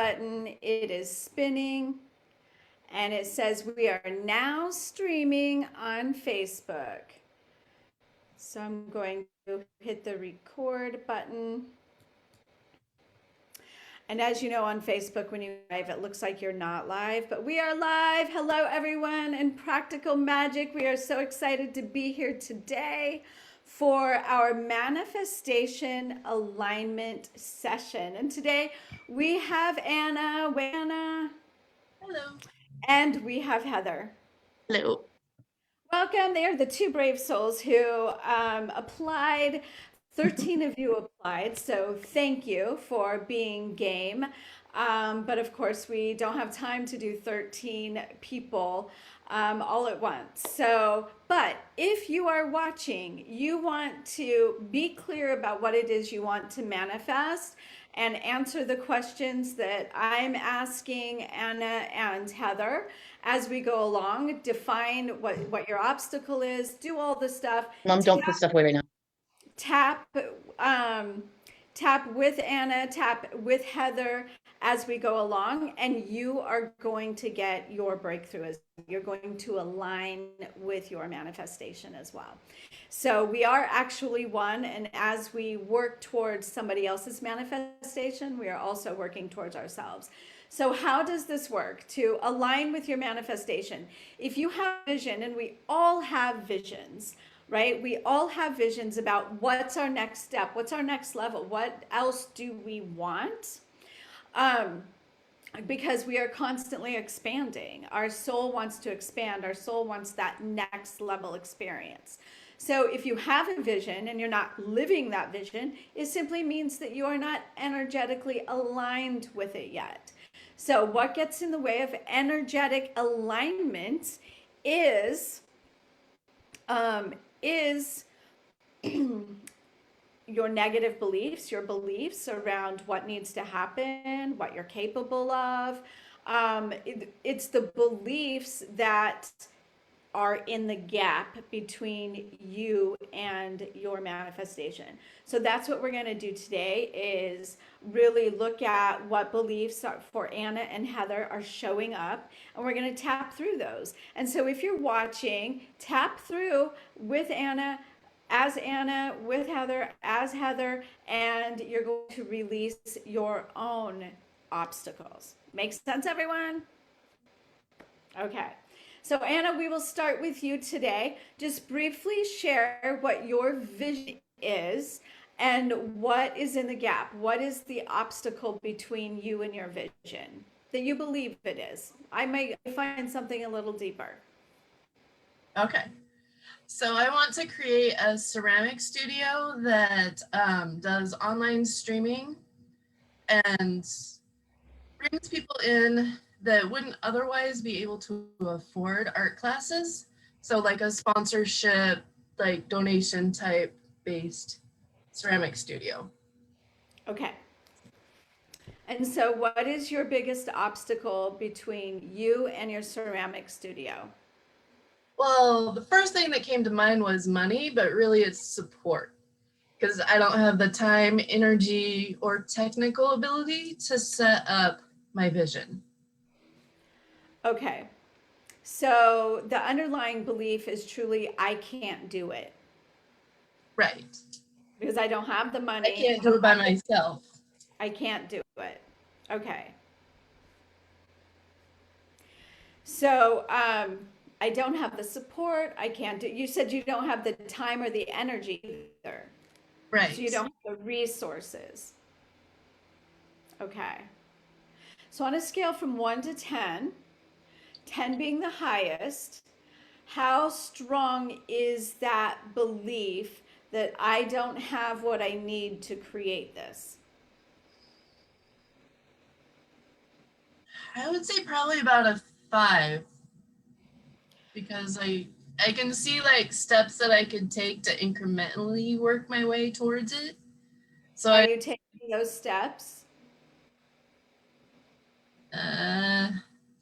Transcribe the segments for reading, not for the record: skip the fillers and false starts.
button. It is spinning and it says we are now streaming on Facebook. So I'm going to hit the record button. And as you know, on Facebook, when you live, it looks like you're not live, but we are live. Hello, everyone, in Practical Magic. We are so excited to be here today for our manifestation alignment session. And today we have Anna, Hello. and we have Heather. Hello. Welcome. They are the two brave souls who applied. 13 of you applied, so thank you for being game. But of course, we don't have time to do 13 people all at once. So, but if you are watching, you want to be clear about what it is you want to manifest and answer the questions that I'm asking Anna and Heather as we go along. Define what your obstacle is, do all the stuff. Mom, don't put stuff away right now. Tap tap with Anna, tap with Heather as we go along, and you are going to get your breakthrough as you're going to align with your manifestation as well. So we are actually one, and as we work towards somebody else's manifestation, we are also working towards ourselves. So how does this work to align with your manifestation? If you have vision, and we all have visions, right? We all have visions about what's our next step, what's our next level, what else do we want? Because we are constantly expanding. Our soul wants to expand. Our soul wants that next level experience. So if you have a vision and you're not living that vision, it simply means that you are not energetically aligned with it yet. So what gets in the way of energetic alignment is is your negative beliefs, your beliefs around what needs to happen, what you're capable of. It's the beliefs that are in the gap between you and your manifestation. So that's what we're going to do today is really look at what beliefs are, for Anna and Heather are showing up, and we're going to tap through those. And so if you're watching, tap through with Anna, as Anna, with Heather, as Heather, and you're going to release your own obstacles. Makes sense, everyone? Okay. So Anna, we will start with you today. Just briefly share what your vision is and what is in the gap. What is the obstacle between you and your vision that you believe it is? I may find something a little deeper. Okay. So I want to create a ceramic studio that does online streaming and brings people in that wouldn't otherwise be able to afford art classes. So like a sponsorship, like donation type based ceramic studio. Okay. And so what is your biggest obstacle between you and your ceramic studio? Well, the first thing that came to mind was money, but really it's support because I don't have the time, energy, or technical ability to set up my vision. Okay. So the underlying belief is truly, I can't do it Right. because I don't have the I money. can't do it by myself. I can't do it. Okay. So I don't have the support. I can't do. You said you don't have the time or the energy either. So you Right. don't have the resources. Okay. So on a scale from 1 to 10, 10 being the highest, how strong is that belief that I don't have what I need to create this? I would say probably about a 5 because I can see like steps that I could take to incrementally work my way towards it. So Are I you taking those steps? uh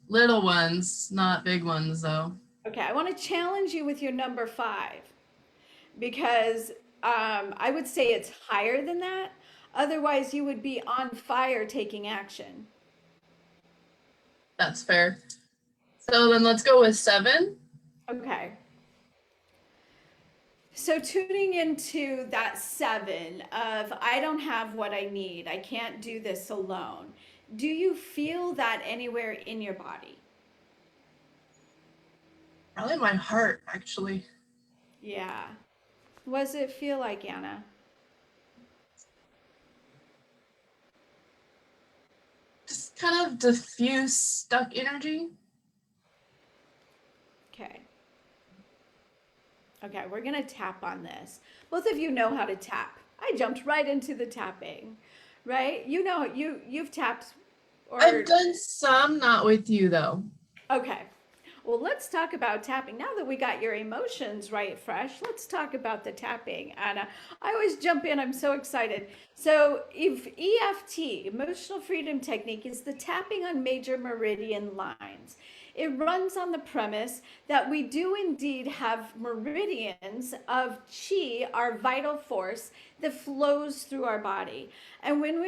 little ones, not big ones though. Okay, I want to challenge you with your number 5 because I would say it's higher than that. Otherwise, you would be on fire taking action. That's fair. So then let's go with 7. Okay. So tuning into that 7 of I don't have what I need. I can't do this alone. Do you feel that anywhere in your body? Probably my heart, actually. Yeah. What does it feel like, Anna? Just kind of diffuse, stuck energy. Okay. Okay, we're going to tap on this. Both of you know how to tap. I jumped right into the tapping, right? You know, you've tapped I've or done some, not with you though. okay. Well, let's talk about tapping. Now that we got your emotions right fresh, let's talk about the tapping. Anna, I always jump in. I'm so excited. So, if EFT, Emotional Freedom Technique, is the tapping on major meridian lines. It runs on the premise that we do indeed have meridians of chi, our vital force, that flows through our body. And when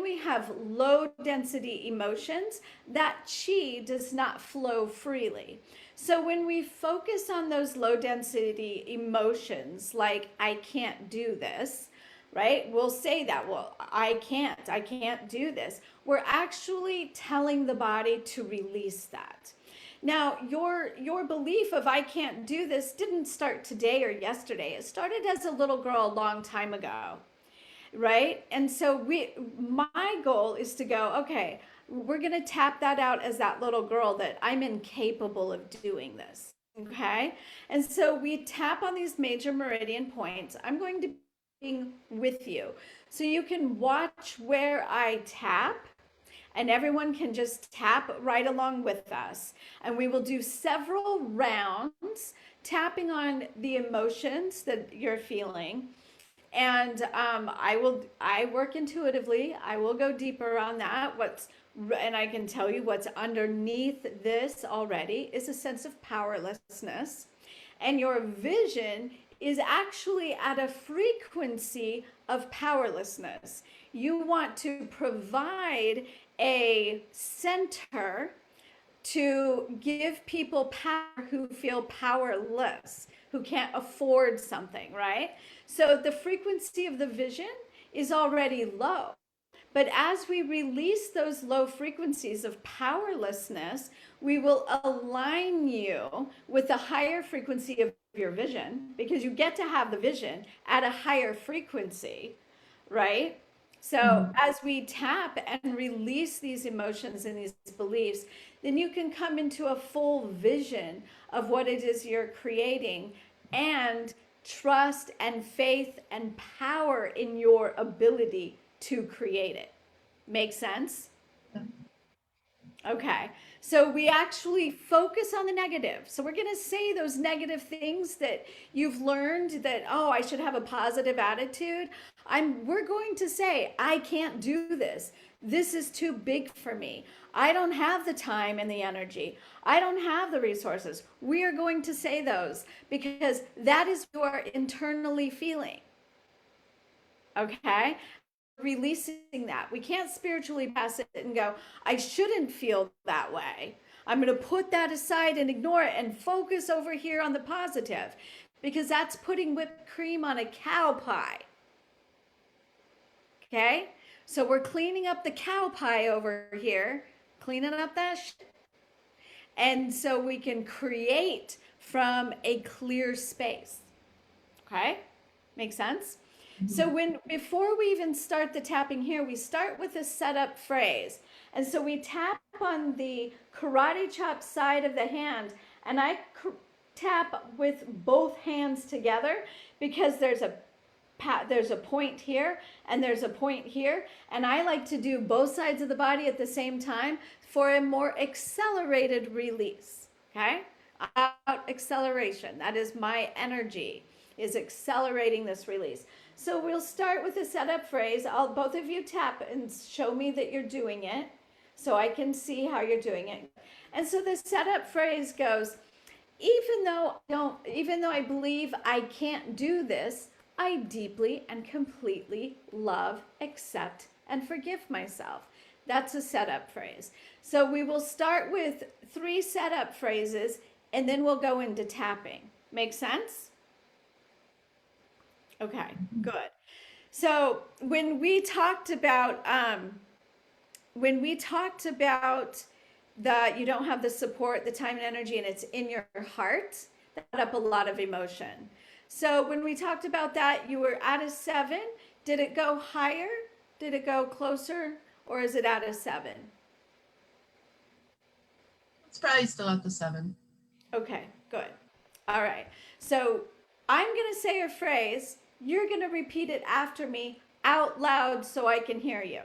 we have low density emotions, that chi does not flow freely. So when we focus on those low density emotions, like I can't do this, right? We'll say that, well, I can't do this. We're actually telling the body to release that. Now, your belief of I can't do this didn't start today or yesterday. It started as a little girl a long time ago, right? And so my goal is to go, okay, we're going to tap that out as that little girl that I'm incapable of doing this. Okay? And so we tap on these major meridian points. I'm going to be with you. So you can watch where I tap and everyone can just tap right along with us. And we will do several rounds tapping on the emotions that you're feeling. And I work intuitively. I will go deeper on that. And I can tell you what's underneath this already is a sense of powerlessness. And your vision is actually at a frequency of powerlessness. You want to provide a center to give people power who feel powerless, who can't afford something, right? So the frequency of the vision is already low. But as we release those low frequencies of powerlessness, we will align you with a higher frequency of your vision because you get to have the vision at a higher frequency, right? So as we tap and release these emotions and these beliefs, then you can come into a full vision of what it is you're creating and trust and faith and power in your ability to create it. Make sense? Okay. So we actually focus on the negative. So we're going to say those negative things that you've learned that, oh, I should have a positive attitude. We're going to say, I can't do this. This is too big for me. I don't have the time and the energy. I don't have the resources. We are going to say those because that is what you are internally feeling. Okay? Releasing that. We can't spiritually pass it and go, I shouldn't feel that way. I'm going to put that aside and ignore it and focus over here on the positive because that's putting whipped cream on a cow pie. Okay? So we're cleaning up the cow pie over here, cleaning up that shit. And so we can create from a clear space. Okay? Make sense? So before we even start the tapping here, we start with a setup phrase. And so we tap on the karate chop side of the hand, and I tap with both hands together because there's a point here and there's a point here, and I like to do both sides of the body at the same time for a more accelerated release. Okay? About acceleration. That is my energy, is accelerating this release. So we'll start with a setup phrase. Both of you tap and show me that you're doing it so I can see how you're doing it. And so the setup phrase goes, even though I believe I can't do this, I deeply and completely love, accept, and forgive myself. That's a setup phrase. So we will start with 3 setup phrases and then we'll go into tapping. Make sense? Okay, good. So when we talked about the you don't have the support, the time and energy, and it's in your heart, that brought up a lot of emotion. So when we talked about that, you were at a 7. Did it go higher? Did it go closer? Or is it at a 7? It's probably still at the 7. Okay, good. All right. So I'm going to say a phrase. You're going to repeat it after me out loud so I can hear you.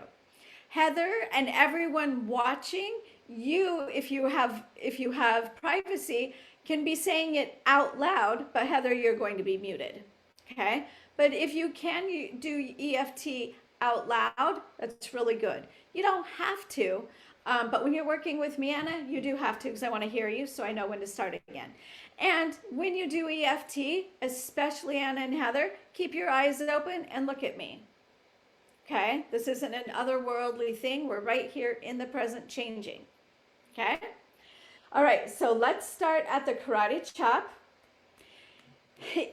Heather and everyone watching, if you have privacy, can be saying it out loud, but Heather, you're going to be muted. Okay? But if you can do EFT out loud, that's really good. You don't have to, but when you're working with me, Anna, you do have to because I want to hear you so I know when to start again. And when you do EFT, especially Anna and Heather, keep your eyes open and look at me. Okay, this isn't an otherworldly thing. We're right here in the present changing. Okay, all right, so let's start at the karate chop.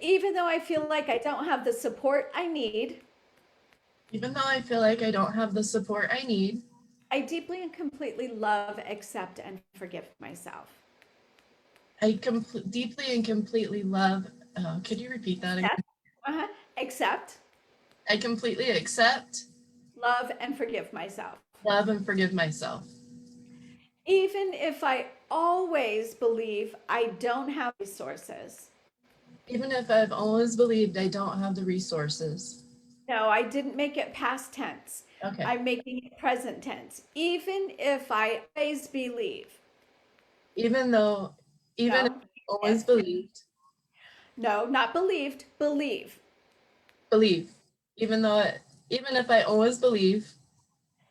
Even though I feel like I don't have the support I need, Even though I feel like I don't have the support I need, I deeply and completely love, accept, and forgive myself. I deeply and completely love. Could you repeat that again? Uh-huh. Accept, I completely accept, love, and forgive myself. love, and forgive myself. Even if I always believe I don't have resources. Even if I've always believed I don't have the resources. No, I didn't make it past tense. Okay. I'm making it present tense. Even if I always believe. Even No, if I always believed. No, not believed, believe. Believe. Even if I always believe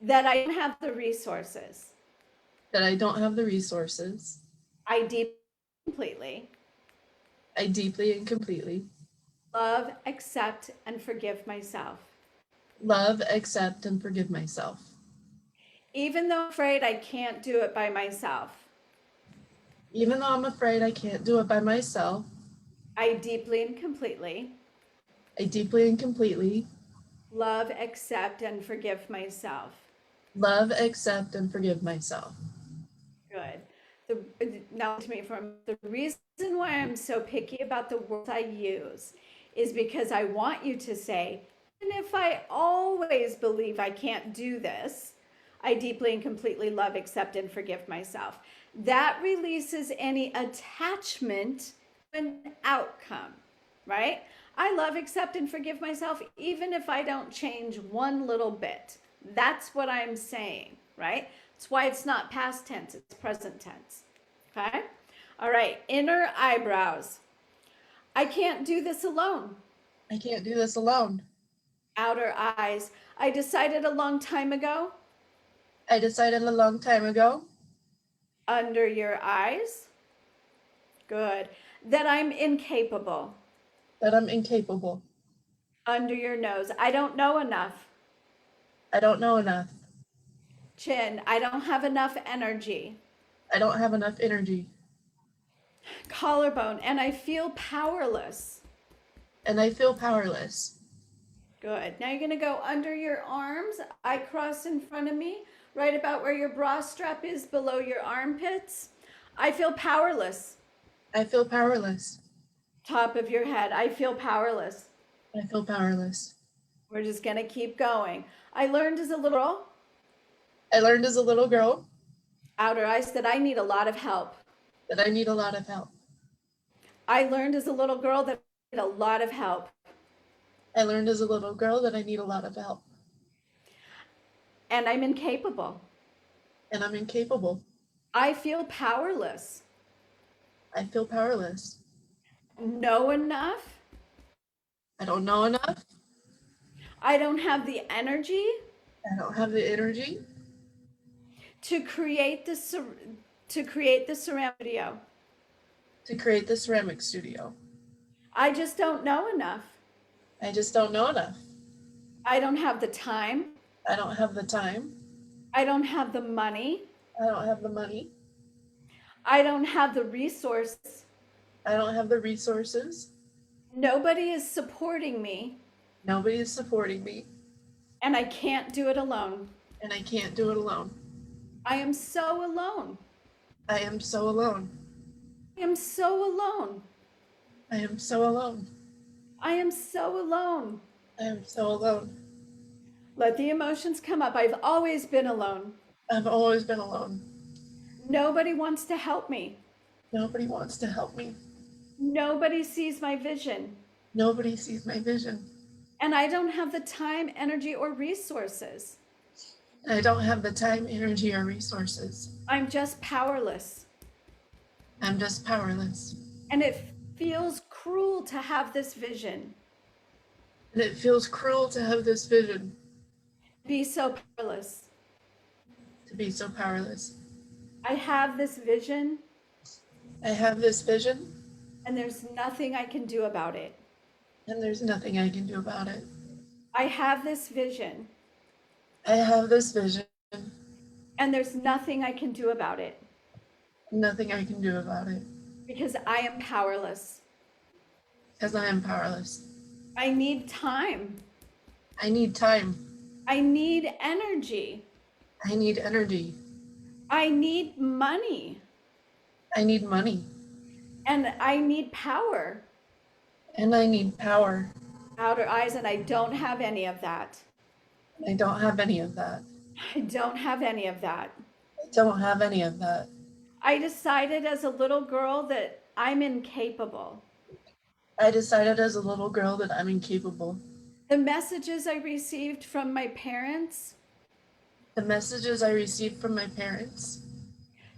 That I don't have the resources. that I don't have the resources. I deeply and completely love, accept, and forgive myself. love, accept, and forgive myself. Even though I'm afraid I can't do it by myself. Even though I'm afraid I can't do it by myself. I deeply and completely love, accept, and forgive myself. Love, accept, and forgive myself. Good. Now to me, from the reason why I'm so picky about the words I use is because I want you to say, and if I always believe I can't do this, I deeply and completely love, accept, and forgive myself. That releases any attachment to an outcome, right? I love, accept, and forgive myself even if I don't change one little bit. That's what I'm saying, right? That's why it's not past tense, it's present tense. Okay? All right, inner eyebrows. I can't do this alone. I can't do this alone. Outer eyes. I decided a long time ago. I decided a long time ago. Under your eyes. Good. That I'm incapable. That I'm incapable. Under your nose. I don't know enough. I don't know enough. Chin. I don't have enough energy. I don't have enough energy. Collarbone. And I feel powerless. And I feel powerless. Good. Now you're going to go under your arms. I cross in front of me, right about where your bra strap is below your armpits. I feel powerless. I feel powerless. Top of your head. I feel powerless. I feel powerless. We're just going to keep going. I learned as a little girl. Outer eyes, that I need a lot of help. That I need a lot of help. I learned as a little girl that I need a lot of help. I learned as a little girl that I need a lot of help. And I'm incapable. And I'm incapable. I feel powerless. I feel powerless. Know enough. I don't know enough. I don't have the energy. I don't have the energy. To create the ceramic studio. To create the ceramic studio. I just don't know enough. I just don't know enough. I don't have the time. I don't have the time. I don't have the money. I don't have the money. I don't have the resource. I don't have the resources. Nobody is supporting me, Nobody is supporting me, and I can't do it alone. and I can't do it alone. I am so alone. I am so alone. I am so alone. I am so alone. I am so alone. I am so alone. Let the emotions come up. I've always been alone. I've always been alone. Nobody wants to help me. Nobody wants to help me. Nobody sees my vision. Nobody sees my vision. And I don't have the time, energy, or resources. I don't have the time, energy, or resources. I'm just powerless. I'm just powerless. And it feels cruel to have this vision. And it feels cruel to have this vision, Be so powerless. to be so powerless. I have this vision, I have this vision, and there's nothing I can do about it. and there's nothing I can do about it. I have this vision, I have this vision, and there's nothing I can do about it nothing I can do about it, because I am powerless. because I am powerless. I need time. I need time. I need energy. I need energy. I need money. I need money. And I need power. And I need power. Outer eyes, and I don't have any of that. I don't have any of that. I don't have any of that. I don't have any of that. I decided as a little girl that I'm incapable. I decided as a little girl that I'm incapable. The messages I received from my parents The messages I received from my parents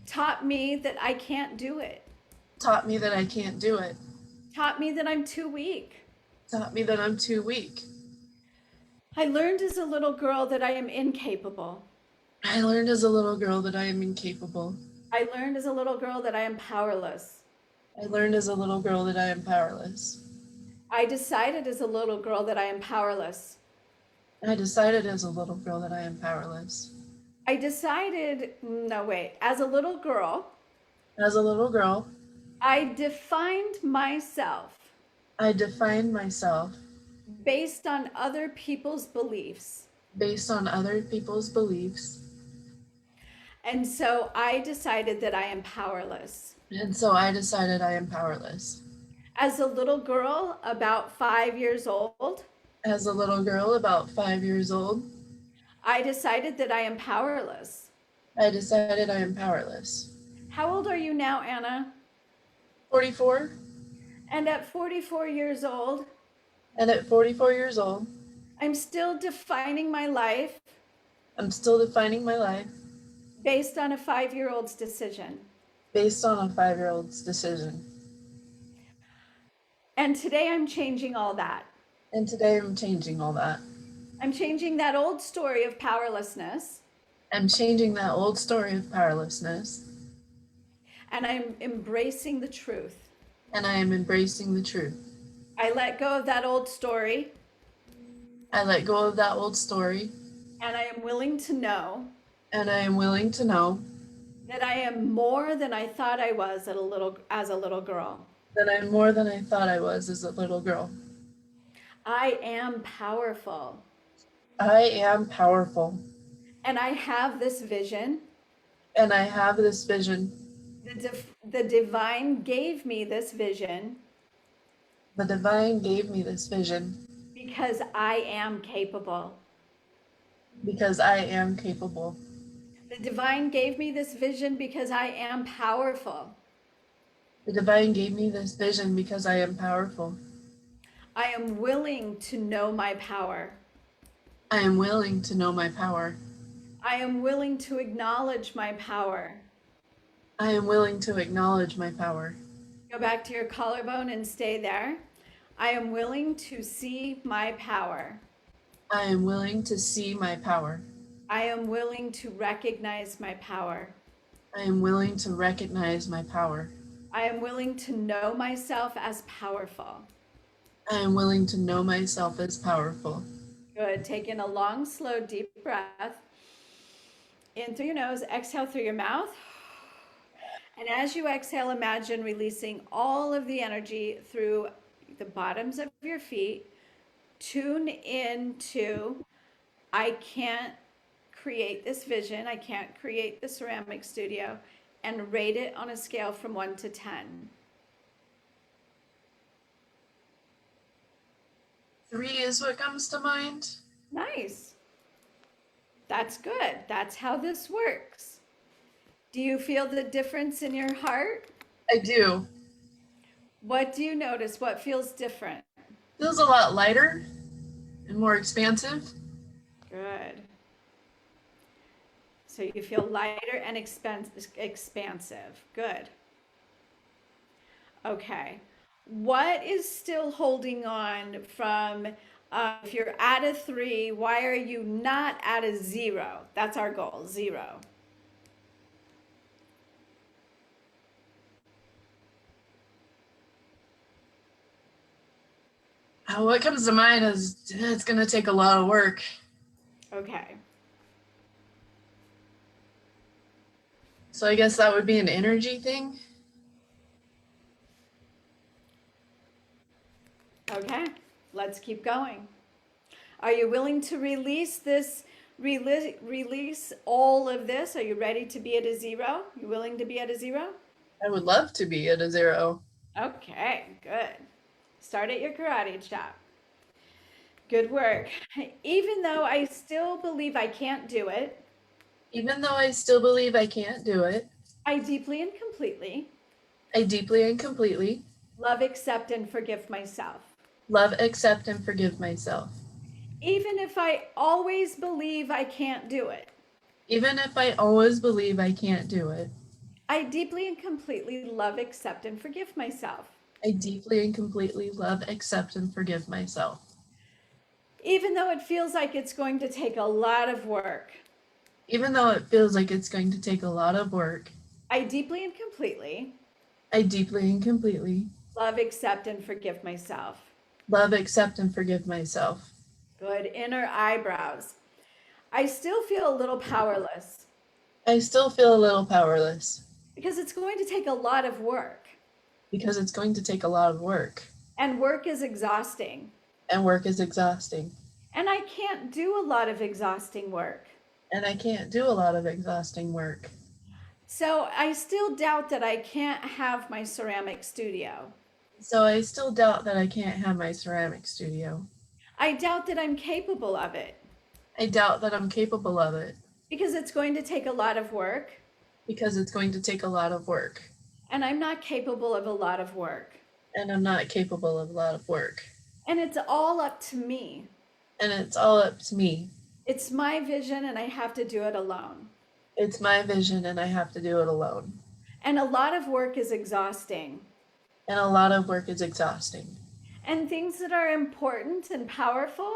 taught me that I can't do it, taught me that I can't do it, taught me that I'm too weak. taught me that I'm too weak. I learned as a little girl that I am incapable. I learned as a little girl that I am incapable. I learned as a little girl that I am powerless. I learned as a little girl that I am powerless. I decided as a little girl that I am powerless. I decided as a little girl that I am powerless. As a little girl, As a little girl, I defined myself I defined myself based on other people's beliefs. based on other people's beliefs. And so I decided that I am powerless. And so I decided I am powerless. As a little girl, about 5 years old, As a little girl, about 5 years old, I decided that I am powerless. I decided I am powerless. How old are you now, Anna? 44, And at 44 years old, and at 44 years old, I'm still defining my life I'm still defining my life based on a 5-year-old's decision. based on a 5-year-old's decision. And today I'm changing all that. And today I'm changing all that. I'm changing that old story of powerlessness, I'm changing that old story of powerlessness, and I'm embracing the truth. and I am embracing the truth. I let go of that old story, I let go of that old story, and I am willing to know and I am willing to know that I am more than I thought I was as a little girl. that I'm more than I thought I was as a little girl. I am powerful, I am powerful, and I have this vision. and I have this vision. The divine gave me this vision The divine gave me this vision because I am capable. because I am capable. The divine gave me this vision because I am powerful. The divine gave me this vision because I am powerful. I am willing to know my power. I am willing to know my power. I am willing to acknowledge my power. I am willing to acknowledge my power. Go back to your collarbone and stay there. I am willing to see my power. I am willing to see my power. I am willing to recognize my power. I am willing to recognize my power. I am willing to know myself as powerful. I am willing to know myself as powerful. Good. Take in a long, slow, deep breath. In through your nose, exhale through your mouth. And as you exhale, imagine releasing all of the energy through the bottoms of your feet. Tune into, I can't create this vision, I can't create the ceramic studio, and rate it on a scale from 1 to 10. 3 is what comes to mind. Nice. That's good. That's how this works. Do you feel the difference in your heart? I do. What do you notice? What feels different? Feels a lot lighter and more expansive. Good. So you feel lighter and expansive. Good. Okay. What is still holding on from, if you're at a 3, why are you not at a 0? That's our goal, 0. What comes to mind is it's going to take a lot of work. Okay. So I guess that would be an energy thing. Okay. Let's keep going. Are you willing to release this, release all of this? Are you ready to be at a 0? You willing to be at a 0? I would love to be at a 0. Okay, good. Start at your karate chop. Good work. Even though I still believe I can't do it, Even though I still believe I can't do it, I deeply and completely I deeply and completely love, accept, and forgive myself. love, accept, and forgive myself. Even if I always believe I can't do it, Even if I always believe I can't do it, I deeply and completely love, accept, and forgive myself. I deeply and completely love, accept, and forgive myself. Even though it feels like it's going to take a lot of work, Even though it feels like it's going to take a lot of work, I deeply and completely I deeply and completely love, accept, and forgive myself. love, accept, and forgive myself. Good. Inner eyebrows. I still feel a little powerless I still feel a little powerless because it's going to take a lot of work, because it's going to take a lot of work, and work is exhausting. and work is exhausting, And I can't do a lot of exhausting work. and I can't do a lot of exhausting work. So I still doubt that I can't have my ceramic studio. So I still doubt that I can't have my ceramic studio. I doubt that I'm capable of it I doubt that I'm capable of it because it's going to take a lot of work, because it's going to take a lot of work, and I'm not capable of a lot of work. and I'm not capable of a lot of work. And it's all up to me. And it's all up to me. It's my vision, and I have to do it alone. It's my vision, and I have to do it alone. And a lot of work is exhausting. And a lot of work is exhausting. And things that are important and powerful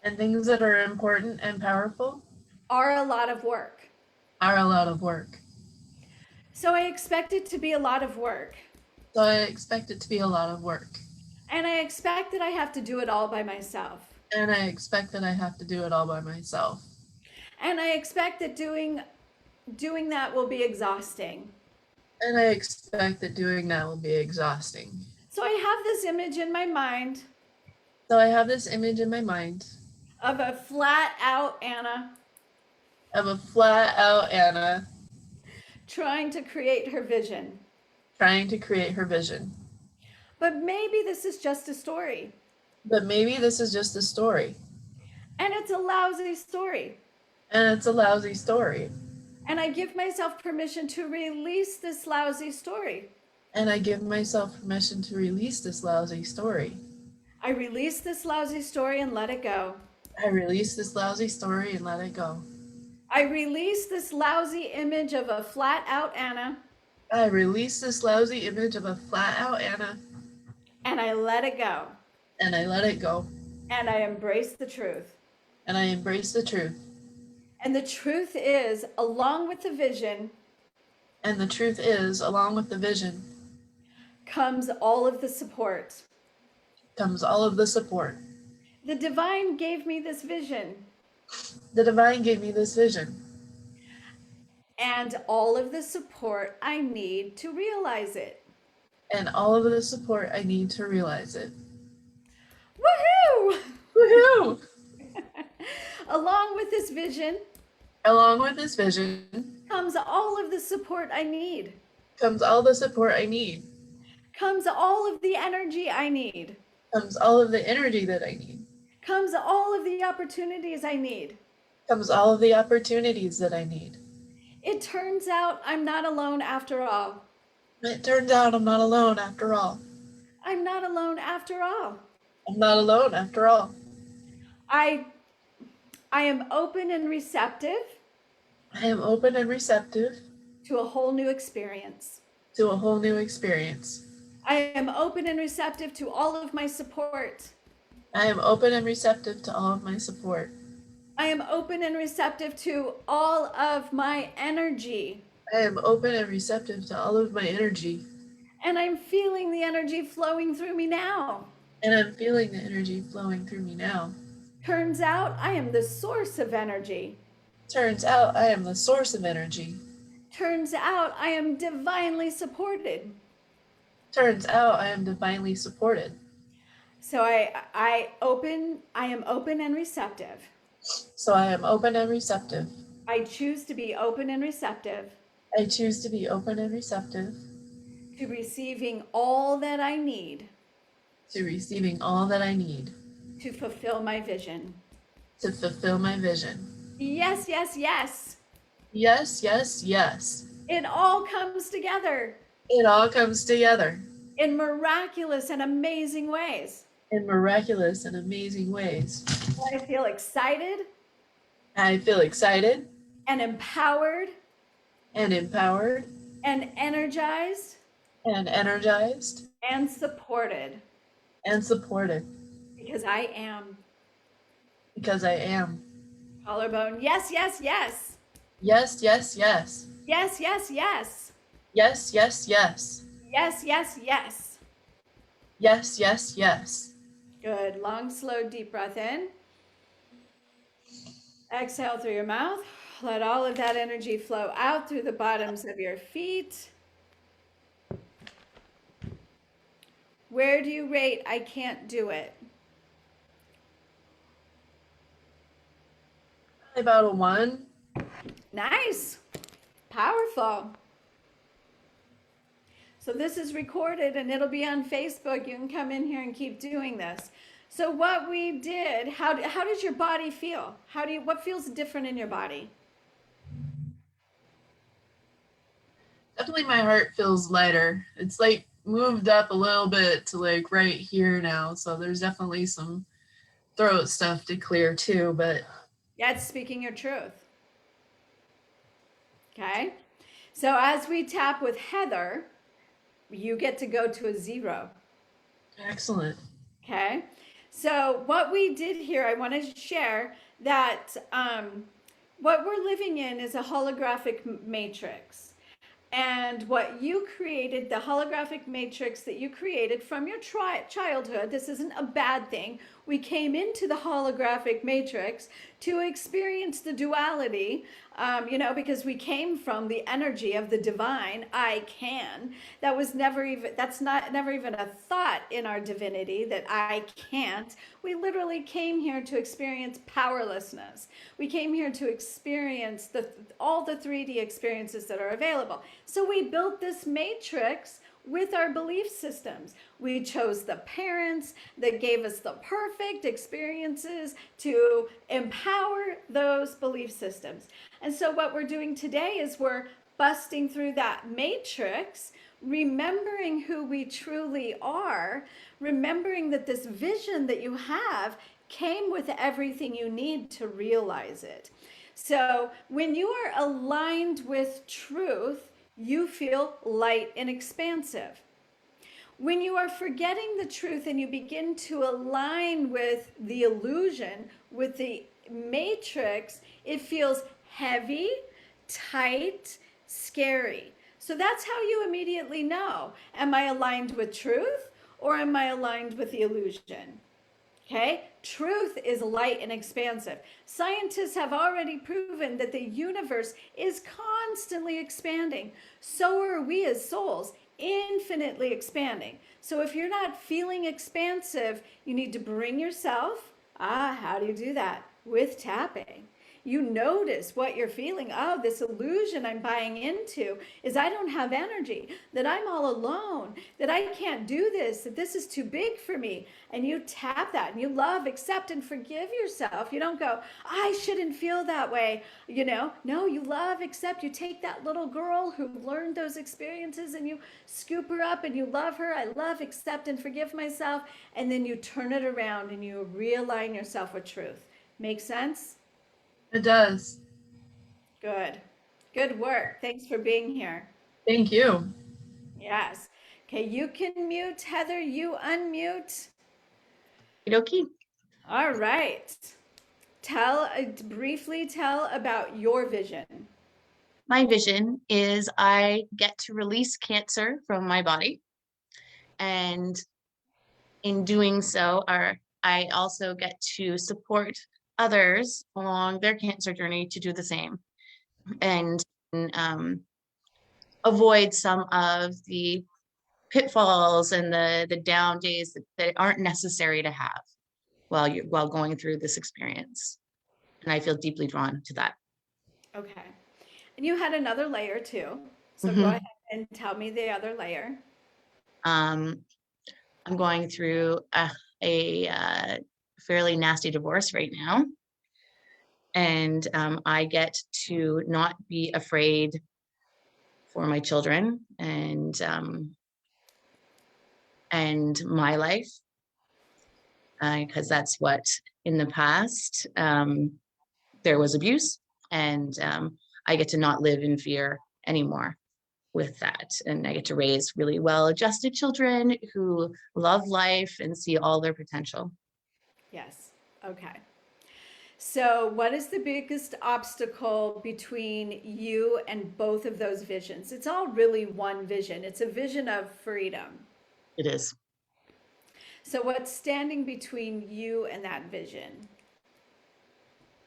And things that are important and powerful are a lot of work. are a lot of work. So I expect it to be a lot of work. So I expect it to be a lot of work. And I expect that I have to do it all by myself. And I expect that I have to do it all by myself. And I expect that doing that will be exhausting. And I expect that doing that will be exhausting. So I have this image in my mind So I have this image in my mind of a flat out Anna of a flat out Anna trying to create her vision. trying to create her vision. But maybe this is just a story. But maybe this is just a story. And it's a lousy story. And it's a lousy story. And I give myself permission to release this lousy story. And I give myself permission to release this lousy story. I release this lousy story and let it go. I release this lousy story and let it go. I release this lousy image of a flat out Anna. I release this lousy image of a flat out Anna. And I let it go. And I let it go. And I embrace the truth. And I embrace the truth. And the truth is, along with the vision, And the truth is, along with the vision, comes all of the support. comes all of the support. The divine gave me this vision. The divine gave me this vision. and all of the support I need to realize it. and all of the support I need to realize it. Woohoo! Woohoo! Along with this vision Along with this vision comes all of the support I need, comes all the support I need, comes all of the energy I need, comes all of the energy that I need, comes all of the opportunities I need. comes all of the opportunities that I need. It turns out I'm not alone after all. It turns out I'm not alone after all. I'm not alone after all. I'm not alone after all. I am open and receptive I am open and receptive to a whole new experience. to a whole new experience. I am open and receptive to all of my support. I am open and receptive to all of my support. I am open and receptive to all of my energy. I am open and receptive to all of my energy. And I'm feeling the energy flowing through me now. And I'm feeling the energy flowing through me now. Turns out I am the source of energy. Turns out I am the source of energy. Turns out I am divinely supported. Turns out I am divinely supported. So I am open and receptive. So I am open and receptive. I choose to be open and receptive I choose to be open and receptive to receiving all that I need to receiving all that I need to fulfill my vision. to fulfill my vision. Yes, yes, yes. Yes, yes, yes. It all comes together It all comes together in miraculous and amazing ways. in miraculous and amazing ways. I feel excited I feel excited and empowered and empowered and energized and energized and supported and supported because I am. because I am. Collarbone. Yes, yes, yes. Yes, yes, yes. Yes, yes, yes. Yes, yes, yes. Yes, yes, yes. Yes, yes, yes. Good. Long, slow, deep breath in. Exhale through your mouth. Let all of that energy flow out through the bottoms of your feet. Where do you rate I can't do it? About a 1. Nice. Powerful. So this is recorded and it'll be on Facebook. You can come in here and keep doing this. So what we did, how does your body feel? What feels different in your body? Definitely my heart feels lighter. It's like moved up a little bit to like right here now. So there's definitely some throat stuff to clear too, but Yeah, it's speaking your truth. Okay. So as we tap with Heather, you get to go to a 0. excellent. Okay. So what we did here, I want to share that what we're living in is a holographic matrix. And what you created, the holographic matrix that you created from your childhood, this isn't a bad thing. We came into the holographic matrix to experience the duality, because we came from the energy of the divine, I can. That's never even a thought in our divinity that I can't. We literally came here to experience powerlessness. We came here to experience all the 3D experiences that are available. So we built this matrix with our belief systems. We chose the parents that gave us the perfect experiences to empower those belief systems. And so what we're doing today is we're busting through that matrix, remembering who we truly are, remembering that this vision that you have came with everything you need to realize it. So when you are aligned with truth, you feel light and expansive. When you are forgetting the truth and you begin to align with the illusion, with the matrix, it feels heavy, tight, scary. So that's how you immediately know, am I aligned with truth or am I aligned with the illusion? Okay? Truth is light and expansive. Scientists have already proven that the universe is constantly expanding. So are we as souls, infinitely expanding. So if you're not feeling expansive, you need to bring yourself. How do you do that? With tapping. You notice what you're feeling. Oh, this illusion I'm buying into is I don't have energy, that I'm all alone, that I can't do this, that this is too big for me. And you tap that and you love, accept, and forgive yourself. You don't go, I shouldn't feel that way. No, you love, accept. You take that little girl who learned those experiences and you scoop her up and you love her. I love, accept, and forgive myself. And then you turn it around and you realign yourself with truth. Make sense? It does. Good. Good work. Thanks for being here. Thank you. Yes. Okay, you can mute, Heather. You unmute. Okie. All right. Briefly tell about your vision. My vision is I get to release cancer from my body. And in doing so, I also get to support others along their cancer journey to do the same and avoid some of the pitfalls and the down days that aren't necessary to have while going through this experience. And I feel deeply drawn to that. Okay. And you had another layer too. So go Mhm. ahead and tell me the other layer. I'm going through a fairly nasty divorce right now. And I get to not be afraid for my children and my life, because that's what in the past there was abuse, and I get to not live in fear anymore with that. And I get to raise really well-adjusted children who love life and see all their potential. Yes. Okay. So, what is the biggest obstacle between you and both of those visions? It's all really one vision. It's a vision of freedom. It is. So, what's standing between you and that vision?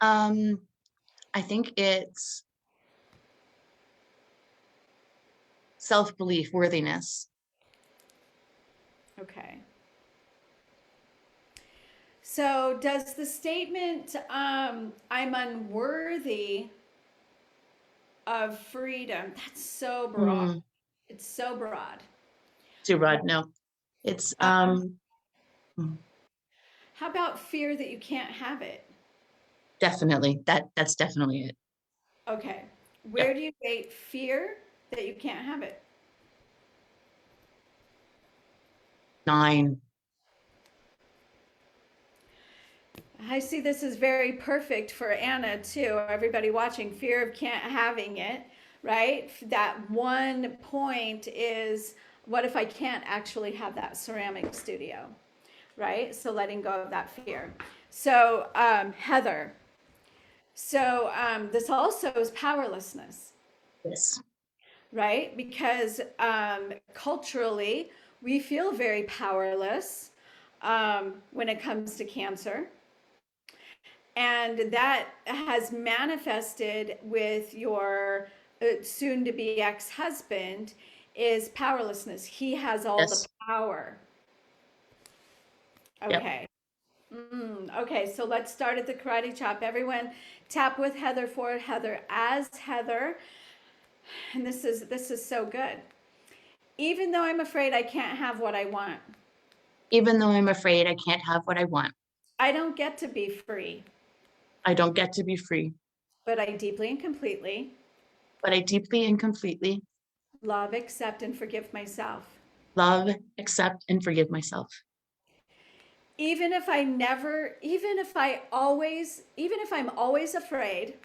I think it's self-belief, worthiness. Okay. So, does the statement, I'm unworthy of freedom, that's so broad. It's so broad. Too broad. No, it's Um, mm, how about fear that you can't have it? definitely that's definitely it. Okay. Where Yep. do you rate fear that you can't have it? 9. I see this is very perfect for Anna too. Everybody watching, fear of can't having it, right? That one point is, what if I can't actually have that ceramic studio, right? So letting go of that fear. So Heather, so this also is powerlessness, Yes. right? Because culturally, we feel very powerless when it comes to cancer. And that has manifested with your soon to be ex husband is powerlessness. He has all the Yes. power. Yep. Okay. Okay, so let's start at the karate chop. Everyone tap with Heather for Heather as Heather. And this is so good. Even though I'm afraid I can't have what I want, Even though I'm afraid I can't have what I want, I don't get to be free, I don't get to be free, but I deeply and completely but I deeply and completely love, accept, and forgive myself. love, accept, and forgive myself. Even if I never, even if I always, even if I'm always afraid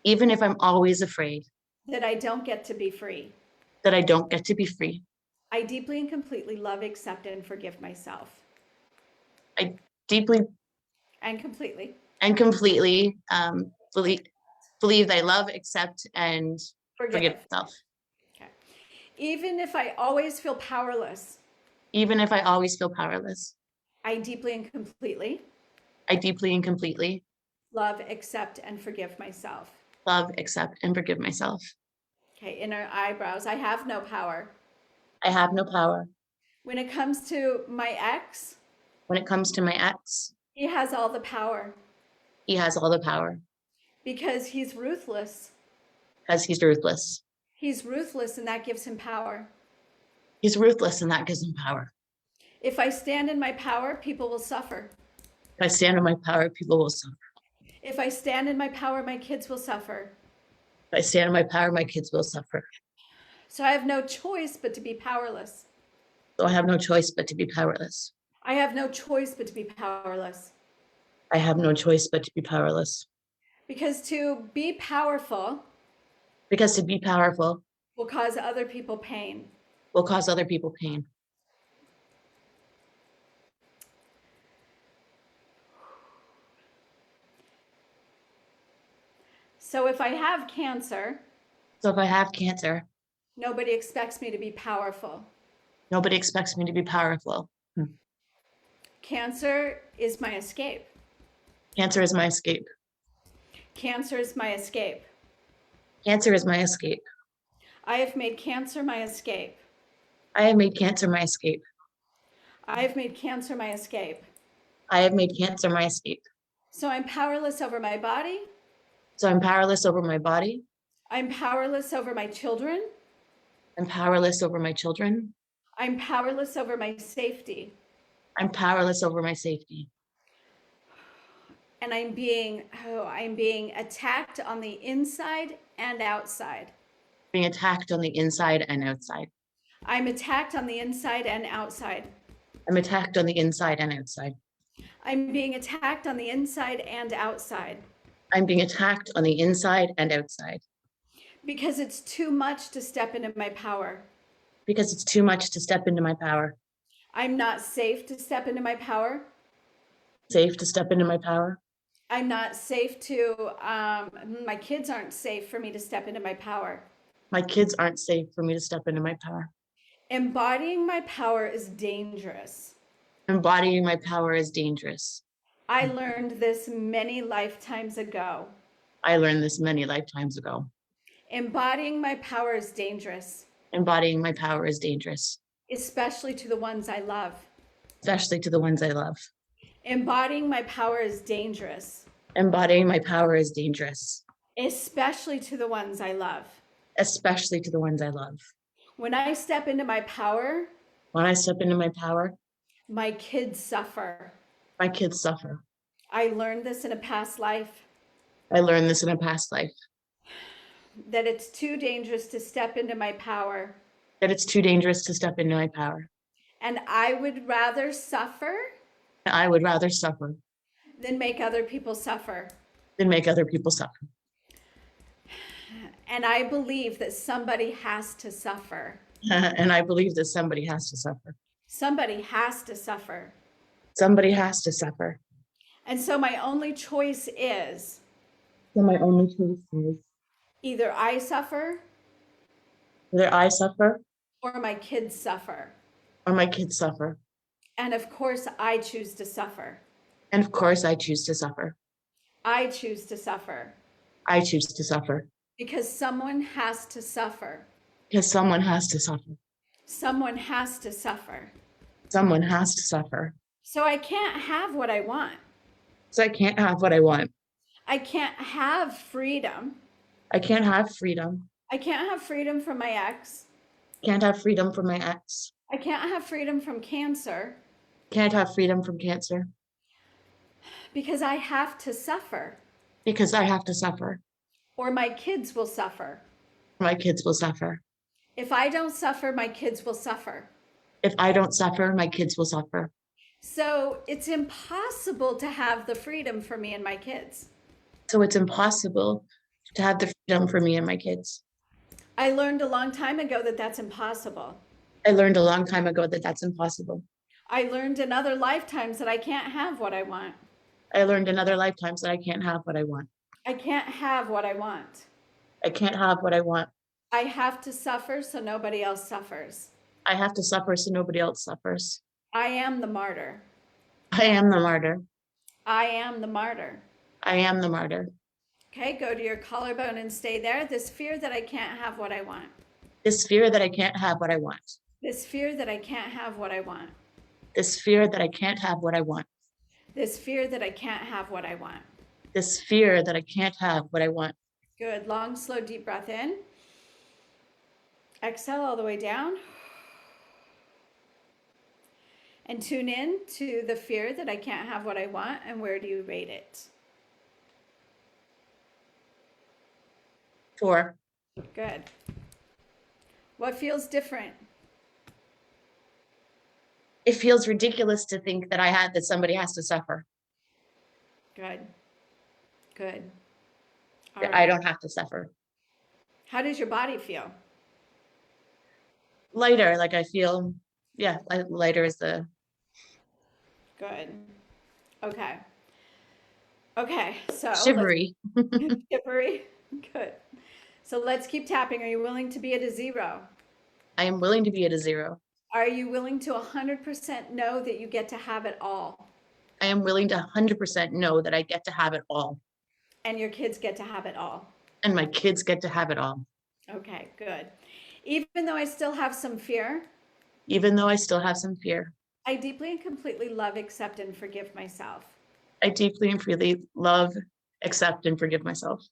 Even if I'm always afraid that I don't get to be free, that I don't get to be free, I deeply and completely love, accept, and forgive myself. I deeply And completely and completely believe that I love, accept, and forgive forgive. myself. Okay. Even if I always feel powerless Even if I always feel powerless I deeply and completely I deeply and completely love, accept, and forgive myself. love, accept, and forgive myself. Okay, inner eyebrows. I have no power. I have no power. When it comes to my ex, When it comes to my ex, he has all the power he has all the power because he's ruthless. because he's ruthless. He's ruthless, and that gives him power. He's ruthless, and that gives him power. If I stand in my power, people will suffer. If I stand in my power, people will suffer. If I stand in my power, my kids will suffer. If I stand in my power, my kids will suffer. So I have no choice but to be powerless. So I have no choice but to be powerless. I have no choice but to be powerless. I have no choice but to be powerless. Because to be powerful Because to be powerful will cause other people pain. will cause other people pain. So if I have cancer, So if I have cancer, nobody expects me to be powerful. nobody expects me to be powerful. Cancer is my escape. Cancer is my escape. Cancer is my escape. Cancer is my escape. I have made cancer my escape. I have made cancer my escape. I have made cancer my escape. I have made cancer my escape. So I'm powerless over my body. So I'm powerless over my body. I'm powerless over my children. I'm powerless over my children. I'm powerless over my safety. I'm powerless over my safety. And I'm being attacked on the inside and outside. Being attacked on the inside and outside. I'm attacked on the inside and outside. I'm attacked on the inside and outside. I'm being attacked on the inside and outside. I'm being attacked on the inside and outside. Because it's too much to step into my power. Because it's too much to step into my power. I'm not safe to step into my power. Safe to step into my power. I'm not safe to, my kids aren't safe for me to step into my power. My kids aren't safe for me to step into my power. Embodying my power is dangerous. Embodying my power is dangerous. I learned this many lifetimes ago. I learned this many lifetimes ago. Embodying my power is dangerous. Embodying my power is dangerous, Especially to the ones I love. especially to the ones I love. Embodying my power is dangerous. Embodying my power is dangerous, Especially to the ones I love. especially to the ones I love. When I step into my power, When I step into my power, my kids suffer. my kids suffer. I learned this in a past life, I learned this in a past life, that it's too dangerous to step into my power. that it's too dangerous to step into my power. And I would rather suffer I would rather suffer than make other people suffer. than make other people suffer. And I believe that somebody has to suffer. And I believe that somebody has to suffer. Somebody has to suffer. Somebody has to suffer. And so my only choice is So my only choice is either I suffer either I suffer or my kids suffer. or my kids suffer. And of course, I choose to suffer. And of course, I choose to suffer. I choose to suffer I choose to suffer because someone has to suffer. because someone has to suffer. Someone has to suffer. Someone has to suffer. So I can't have what I want. So I can't have what I want. I can't have freedom. I can't have freedom. I can't have freedom from my ex. Can't have freedom from my ex. I can't have freedom from cancer Can't have freedom from cancer because I have to suffer because I have to suffer. or my kids will suffer. My kids will suffer. If I don't suffer, my kids will suffer. If I don't suffer, my kids will suffer. So it's impossible to have the freedom for me and my kids. So it's impossible to have the freedom for me and my kids. I learned a long time ago that that's impossible. I learned a long time ago that that's impossible. I learned in other lifetimes that I can't have what I want. I learned in other lifetimes that I can't have what I want. I can't have what I want. I can't have what I want. I have to suffer so nobody else suffers. I have to suffer so nobody else suffers. I am the martyr. I am the martyr. I am the martyr. I am the martyr. Okay, go to your collarbone and stay there. This fear that I can't have what I want. This fear that I can't have what I want. This fear that I can't have what I want. This fear that I can't have what I want. This fear that I can't have what I want. This fear that I can't have what I want. Good. Long, slow, deep breath in. Exhale all the way down. And tune in to the fear that I can't have what I want, and where do you rate it? 4. Good. What feels different? It feels ridiculous to think that somebody has to suffer. Good. Good. All That right. I don't have to suffer. How does your body feel? Lighter, like I feel, yeah, lighter is the. Good. Okay. Okay, so Shivery. shivery. Good. So let's keep tapping. Are you willing to be at a 0? I am willing to be at a 0. Are you willing to 100% know that you get to have it all? I am willing to 100% know that I get to have it all. And your kids get to have it all. And my kids get to have it all. Okay, good. Even though I still have some fear, Even though I still have some fear, I deeply and completely love, accept, and forgive myself. I deeply and freely love, accept, and forgive myself.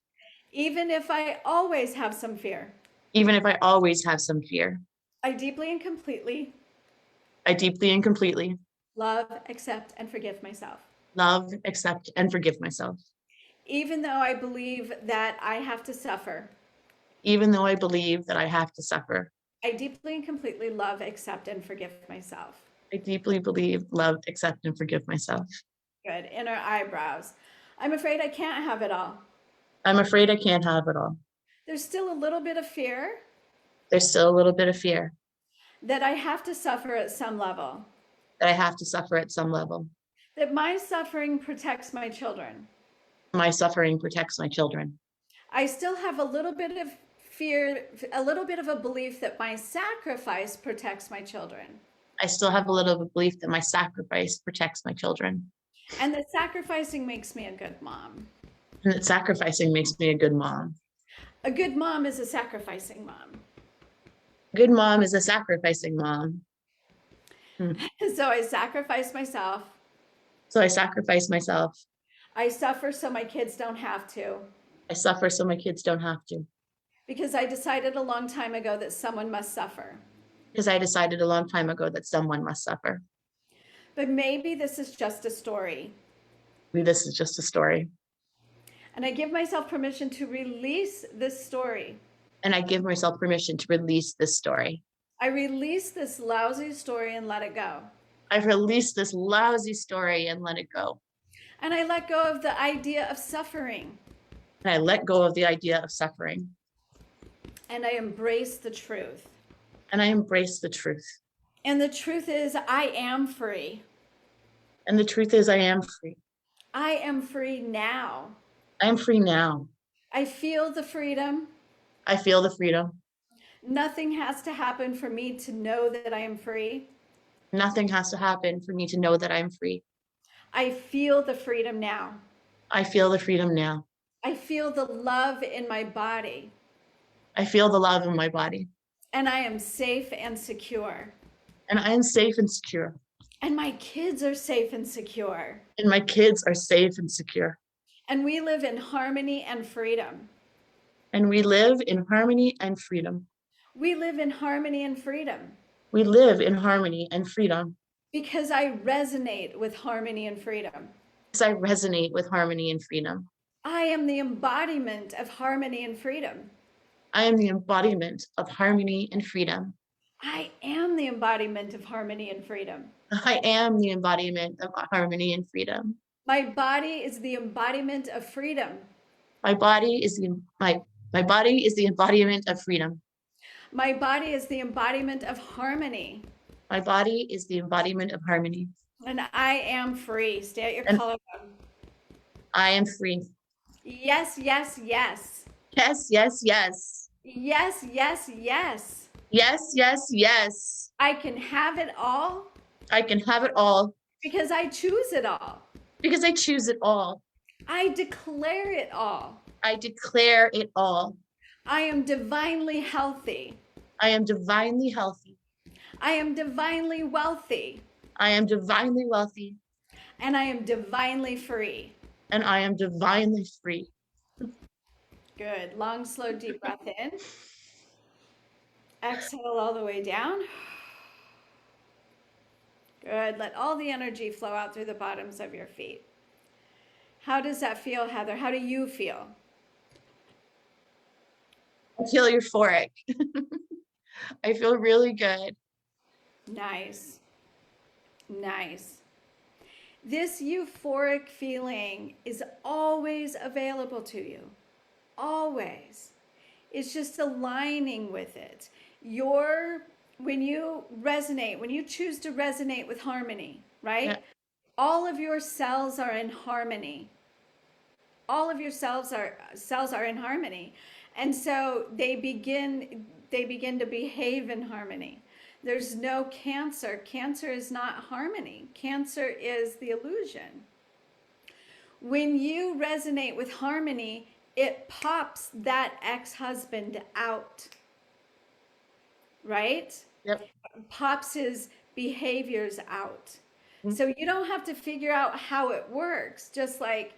Even if I always have some fear, Even if I always have some fear, I deeply and completely love, accept, and forgive myself. love, accept, and forgive myself. Even though I believe that I have to suffer, Even though I believe that I have to suffer, I deeply and completely love, accept, and forgive myself. I deeply believe, love, accept, and forgive myself. Good. Inner eyebrows. I'm afraid I can't have it all. I'm afraid I can't have it all. There's still a little bit of fear There's still a little bit of fear that I have to suffer at some level, that I have to suffer at some level. that my suffering protects my children. My suffering protects my children. I still have a little bit of fear, a little bit of a belief that my sacrifice protects my children. I still have a little bit of belief that my sacrifice protects my children. And that sacrificing makes me a good mom. And that sacrificing makes me a good mom. A good mom is a sacrificing mom. A good mom is a sacrificing mom. So I sacrifice myself. So I sacrifice myself. I suffer so my kids don't have to. I suffer so my kids don't have to. Because I decided a long time ago that someone must suffer. Because I decided a long time ago that someone must suffer. But maybe this is just a story. Maybe this is just a story. And I give myself permission to release this story. And I give myself permission to release this story. I release this lousy story and let it go. I've released this lousy story and let it go. And I let go of the idea of suffering. And I let go of the idea of suffering. And I embrace the truth. And I embrace the truth. And the truth is, I am free. And the truth is, I am free. I am free now. I am free now. I feel the freedom. I feel the freedom. Nothing has to happen for me to know that I am free. Nothing has to happen for me to know that I'm free. I feel the freedom now. I feel the freedom now. I feel the love in my body. I feel the love in my body. And I am safe and secure. And I am safe and secure. And my kids are safe and secure. And my kids are safe and secure. And we live in harmony and freedom. And we live in harmony and freedom. We live in harmony and freedom. We live in harmony and freedom. Because I resonate with harmony and freedom. Because I resonate with harmony and freedom. I am the embodiment of harmony and freedom. I am the embodiment of harmony and freedom. I am the embodiment of harmony and freedom. I am the embodiment of harmony and freedom. My body is the embodiment of freedom. My body is my body is the embodiment of freedom. My body is the embodiment of harmony. My body is the embodiment of harmony. And I am free. Stay at your And collarbone. I am free. Yes, yes, yes. Yes, yes, yes. Yes, yes, yes. Yes, yes, yes. I can have it all. I can have it all. Because I choose it all. Because I choose it all. I declare it all. I declare it all. I am divinely healthy. I am divinely healthy. I am divinely wealthy. I am divinely wealthy. And I am divinely free. And I am divinely free. Good. Long, slow, deep breath in. Exhale all the way down. Good. Let all the energy flow out through the bottoms of your feet. How does that feel, Heather? How do you feel? I feel euphoric. I feel really good. Nice. Nice. This euphoric feeling is always available to you. Always. It's just aligning with it. When you resonate, when you choose to resonate with harmony, right? Yeah. All of your cells are in harmony. All of your cells are in harmony. And so they begin to behave in harmony. There's no cancer. Cancer is not harmony. Cancer is the illusion. When you resonate with harmony, it pops that ex-husband out, right? Yep. Pops his behaviors out. Mhm. So you don't have to figure out how it works, just like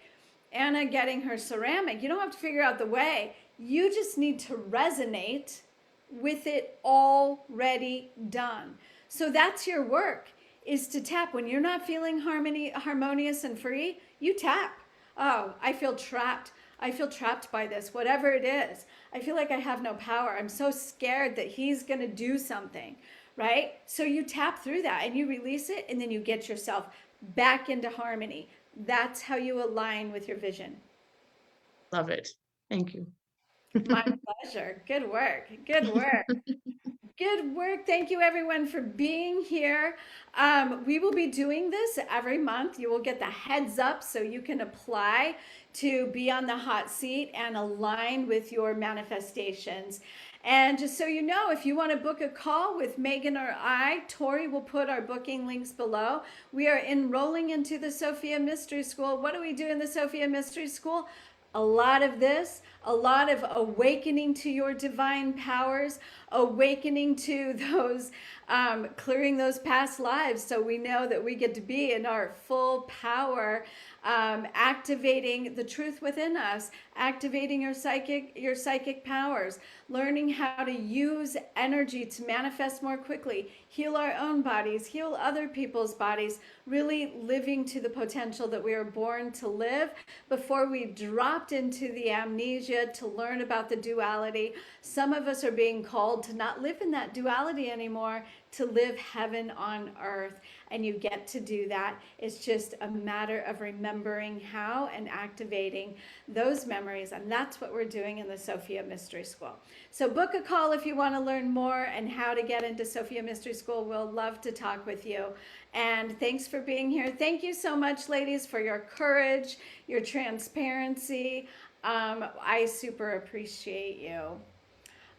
Anna getting her ceramic. You don't have to figure out the way. You just need to resonate with it already done. So that's your work, is to tap. When you're not feeling harmonious and free, you tap. Oh, I feel trapped. I feel trapped by this, whatever it is. I feel like I have no power. I'm so scared that he's going to do something, right? So you tap through that and you release it, and then you get yourself back into harmony. That's how you align with your vision. Love it. Thank you. My pleasure. Good work. Good work. Good work. Thank you, everyone, for being here. We will be doing this every month. You will get the heads up so you can apply to be on the hot seat and align with your manifestations. And just so you know, if you want to book a call with Megan or I, Tori will put our booking links below. We are enrolling into the Sophia Mystery School. What do we do in the Sophia Mystery School? A lot of this, a lot of awakening to your divine powers, awakening to those, clearing those past lives, so we know that we get to be in our full power, activating the truth within us, activating your psychic powers, learning how to use energy to manifest more quickly, heal our own bodies, heal other people's bodies, really living to the potential that we are born to live before we dropped into the amnesia to learn about the duality. Some of us are being called to not live in that duality anymore, to live heaven on earth. And you get to do that. It's just a matter of remembering how and activating those memories. And that's what we're doing in the Sophia Mystery School. So book a call if you want to learn more and how to get into Sophia Mystery School. We'll love to talk with you. And thanks for being here. Thank you so much, ladies, for your courage, your transparency. I super appreciate you.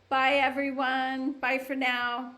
Bye, everyone. Bye for now.